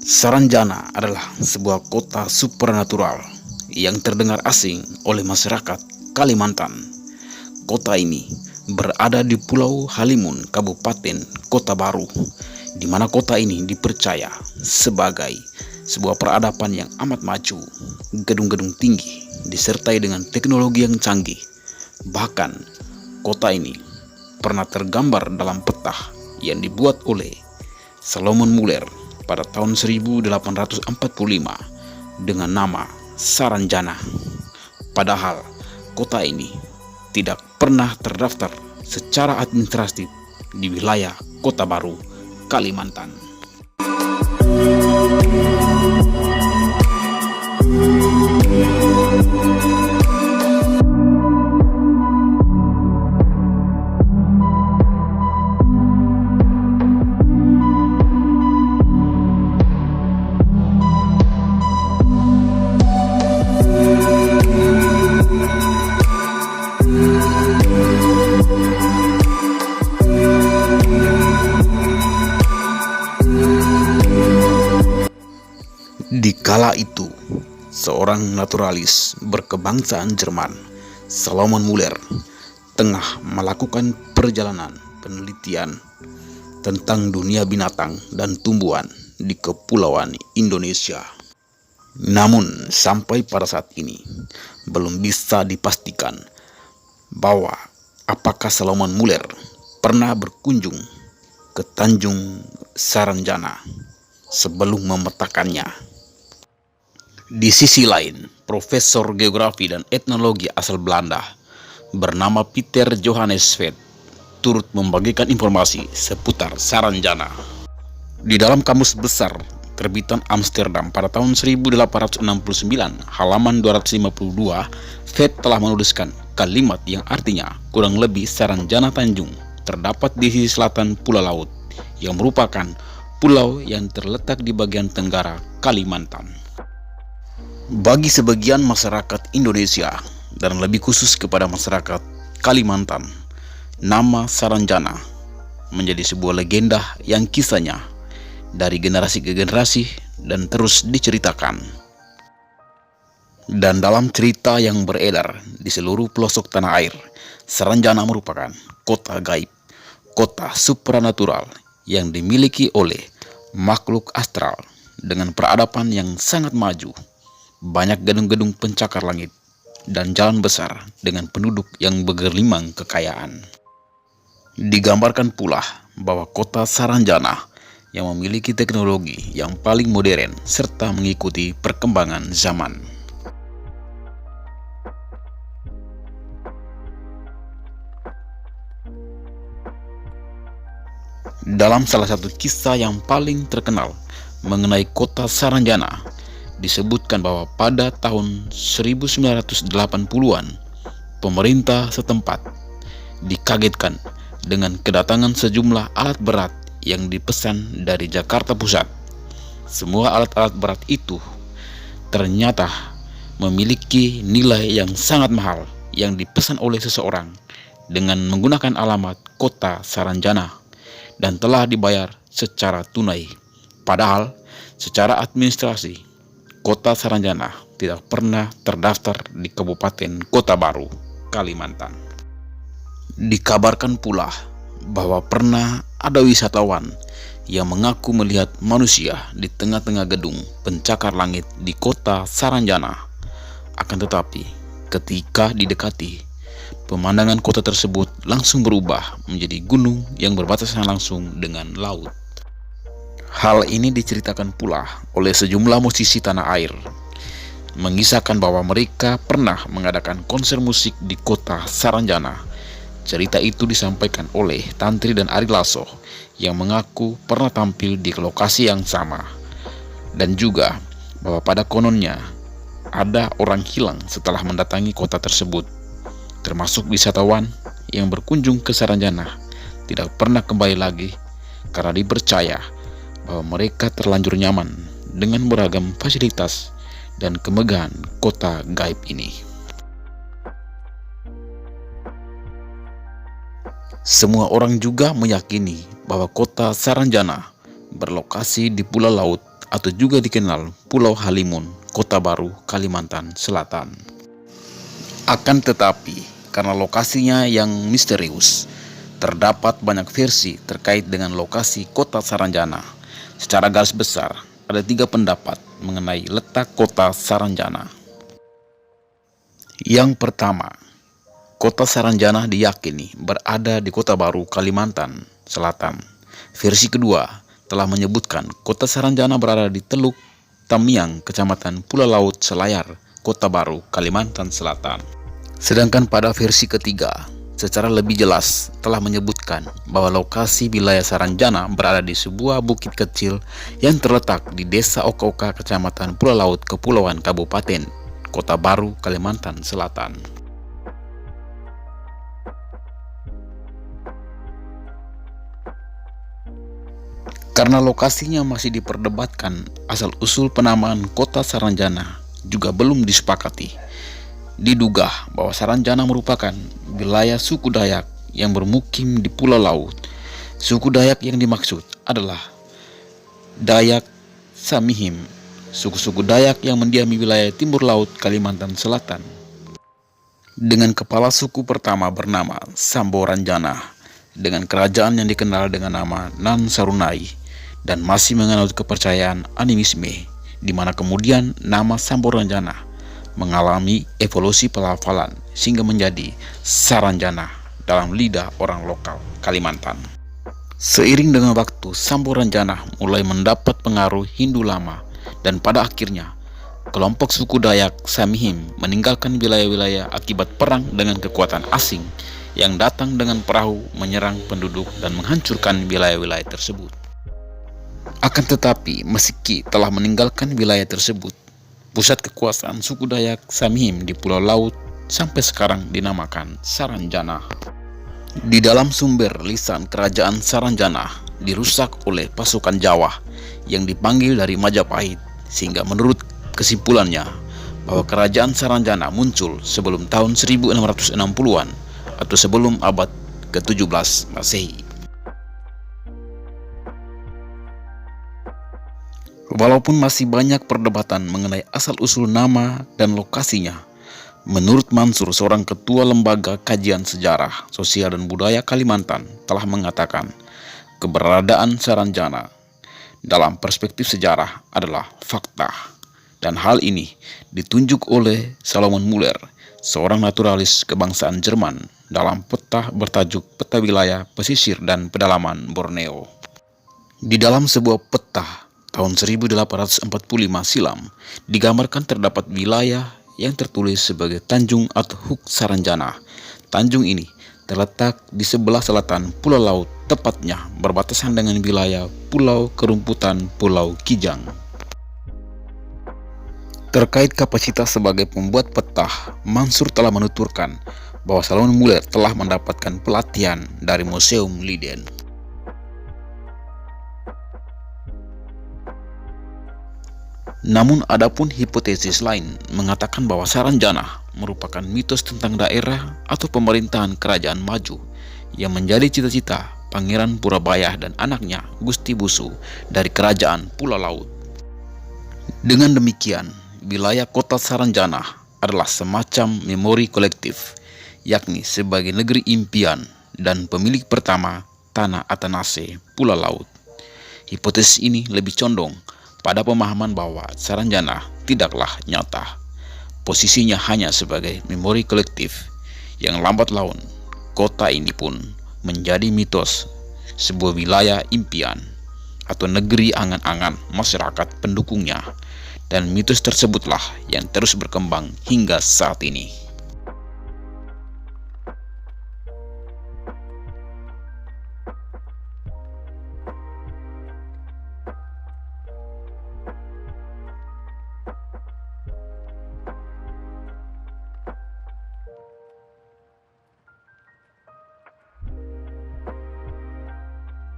Saranjana adalah sebuah kota supernatural yang terdengar asing oleh masyarakat Kalimantan. Kota ini berada di Pulau Halimun, Kabupaten Kota Baru, di mana kota ini dipercaya sebagai sebuah peradaban yang amat maju. Gedung-gedung tinggi disertai dengan teknologi yang canggih. Bahkan kota ini pernah tergambar dalam peta yang dibuat oleh Salomon Muller pada tahun 1845 dengan nama Saranjana. Padahal kota ini tidak pernah terdaftar secara administratif di wilayah Kota Baru, Kalimantan. Di kala itu, seorang naturalis berkebangsaan Jerman, Salomon Muller, tengah melakukan perjalanan penelitian tentang dunia binatang dan tumbuhan di kepulauan Indonesia. Namun sampai pada saat ini belum bisa dipastikan bahwa apakah Salomon Muller pernah berkunjung ke Tanjung Saranjana sebelum memetakannya. Di sisi lain, Profesor Geografi dan Etnologi asal Belanda bernama Peter Johannes Veet turut membagikan informasi seputar Saranjana. Di dalam Kamus Besar terbitan Amsterdam pada tahun 1869 halaman 252, Veet telah menuliskan kalimat yang artinya kurang lebih Saranjana Tanjung terdapat di sisi selatan Pulau Laut, yang merupakan pulau yang terletak di bagian tenggara Kalimantan. Bagi sebagian masyarakat Indonesia, dan lebih khusus kepada masyarakat Kalimantan, nama Saranjana menjadi sebuah legenda yang kisahnya dari generasi ke generasi dan terus diceritakan. Dan dalam cerita yang beredar di seluruh pelosok tanah air, Saranjana merupakan kota gaib, kota supranatural yang dimiliki oleh makhluk astral dengan peradaban yang sangat maju. Banyak gedung-gedung pencakar langit dan jalan besar dengan penduduk yang bergelimang kekayaan. Digambarkan pula bahwa kota Saranjana yang memiliki teknologi yang paling modern serta mengikuti perkembangan zaman. Dalam salah satu kisah yang paling terkenal mengenai kota Saranjana, disebutkan bahwa pada tahun 1980-an, pemerintah setempat dikagetkan dengan kedatangan sejumlah alat berat yang dipesan dari Jakarta Pusat. Semua alat-alat berat itu ternyata memiliki nilai yang sangat mahal yang dipesan oleh seseorang dengan menggunakan alamat kota Saranjana dan telah dibayar secara tunai. Padahal secara administrasi, kota Saranjana tidak pernah terdaftar di Kabupaten Kota Baru, Kalimantan. Dikabarkan pula bahwa pernah ada wisatawan yang mengaku melihat manusia di tengah-tengah gedung pencakar langit di kota Saranjana. Akan tetapi, ketika didekati, pemandangan kota tersebut langsung berubah menjadi gunung yang berbatasan langsung dengan laut. Hal ini diceritakan pula oleh sejumlah musisi tanah air, mengisahkan bahwa mereka pernah mengadakan konser musik di kota Saranjana. Cerita itu disampaikan oleh Tantri dan Ari Lasso yang mengaku pernah tampil di lokasi yang sama, dan juga bahwa pada kononnya ada orang hilang setelah mendatangi kota tersebut, termasuk wisatawan yang berkunjung ke Saranjana tidak pernah kembali lagi karena dipercaya bahwa mereka terlanjur nyaman dengan beragam fasilitas dan kemegahan kota gaib ini. Semua orang juga meyakini bahwa kota Saranjana berlokasi di Pulau Laut atau juga dikenal Pulau Halimun, Kota Baru, Kalimantan Selatan. Akan tetapi, karena lokasinya yang misterius, terdapat banyak versi terkait dengan lokasi kota Saranjana. Secara garis besar, ada 3 pendapat mengenai letak kota Saranjana. Yang pertama, kota Saranjana diyakini berada di Kota Baru, Kalimantan Selatan. Versi kedua telah menyebutkan kota Saranjana berada di Teluk Tamiang, Kecamatan Pulau Laut Selayar, Kota Baru, Kalimantan Selatan. Sedangkan pada versi ketiga, secara lebih jelas telah menyebutkan bahwa lokasi wilayah Saranjana berada di sebuah bukit kecil yang terletak di Desa Oka-Oka, Kecamatan Pulau Laut, Kepulauan Kabupaten, Kota Baru, Kalimantan Selatan. Karena lokasinya masih diperdebatkan, asal-usul penamaan kota Saranjana juga belum disepakati. Diduga bahwa Saranjana merupakan wilayah suku Dayak yang bermukim di Pulau Laut. Suku Dayak yang dimaksud adalah Dayak Samihim, suku-suku Dayak yang mendiami wilayah timur laut Kalimantan Selatan. Dengan kepala suku pertama bernama Samboranjana, dengan kerajaan yang dikenal dengan nama Nan Sarunai, dan masih menganut kepercayaan animisme, di mana kemudian nama Samboranjana mengalami evolusi pelafalan sehingga menjadi Saranjana dalam lidah orang lokal Kalimantan. Seiring dengan waktu, Samboranjana mulai mendapat pengaruh Hindu lama, dan pada akhirnya kelompok suku Dayak Samihim meninggalkan wilayah-wilayah akibat perang dengan kekuatan asing yang datang dengan perahu menyerang penduduk dan menghancurkan wilayah-wilayah tersebut. Akan tetapi, meski telah meninggalkan wilayah tersebut, pusat kekuasaan suku Dayak Samihim di Pulau Laut sampai sekarang dinamakan Saranjana. Di dalam sumber lisan kerajaan Saranjana dirusak oleh pasukan Jawa yang dipanggil dari Majapahit, sehingga menurut kesimpulannya bahwa kerajaan Saranjana muncul sebelum tahun 1660-an atau sebelum abad ke-17 Masehi. Walaupun masih banyak perdebatan mengenai asal-usul nama dan lokasinya, menurut Mansur, seorang ketua Lembaga Kajian Sejarah, Sosial dan Budaya Kalimantan, telah mengatakan keberadaan Saranjana dalam perspektif sejarah adalah fakta, dan hal ini ditunjuk oleh Salomon Muller, seorang naturalis kebangsaan Jerman, dalam peta bertajuk Peta Wilayah Pesisir dan Pedalaman Borneo. Di dalam sebuah peta tahun 1845 silam, digambarkan terdapat wilayah yang tertulis sebagai Tanjung atau Huk Saranjana. Tanjung ini terletak di sebelah selatan Pulau Laut, tepatnya berbatasan dengan wilayah Pulau Kerumputan Pulau Kijang. Terkait kapasitas sebagai pembuat peta, Mansur telah menuturkan bahwa Salomon Muller telah mendapatkan pelatihan dari Museum Leiden. Namun adapun hipotesis lain mengatakan bahwa Saranjana merupakan mitos tentang daerah atau pemerintahan kerajaan maju yang menjadi cita-cita Pangeran Purabaya dan anaknya Gusti Busu dari kerajaan Pulau Laut. Dengan demikian, wilayah kota Saranjana adalah semacam memori kolektif, yakni sebagai negeri impian dan pemilik pertama tanah Atanase Pulau Laut. Hipotesis ini lebih condong pada pemahaman bahwa Saranjana tidaklah nyata. Posisinya hanya sebagai memori kolektif yang lambat laun kota ini pun menjadi mitos, sebuah wilayah impian atau negeri angan-angan masyarakat pendukungnya, dan mitos tersebutlah yang terus berkembang hingga saat ini.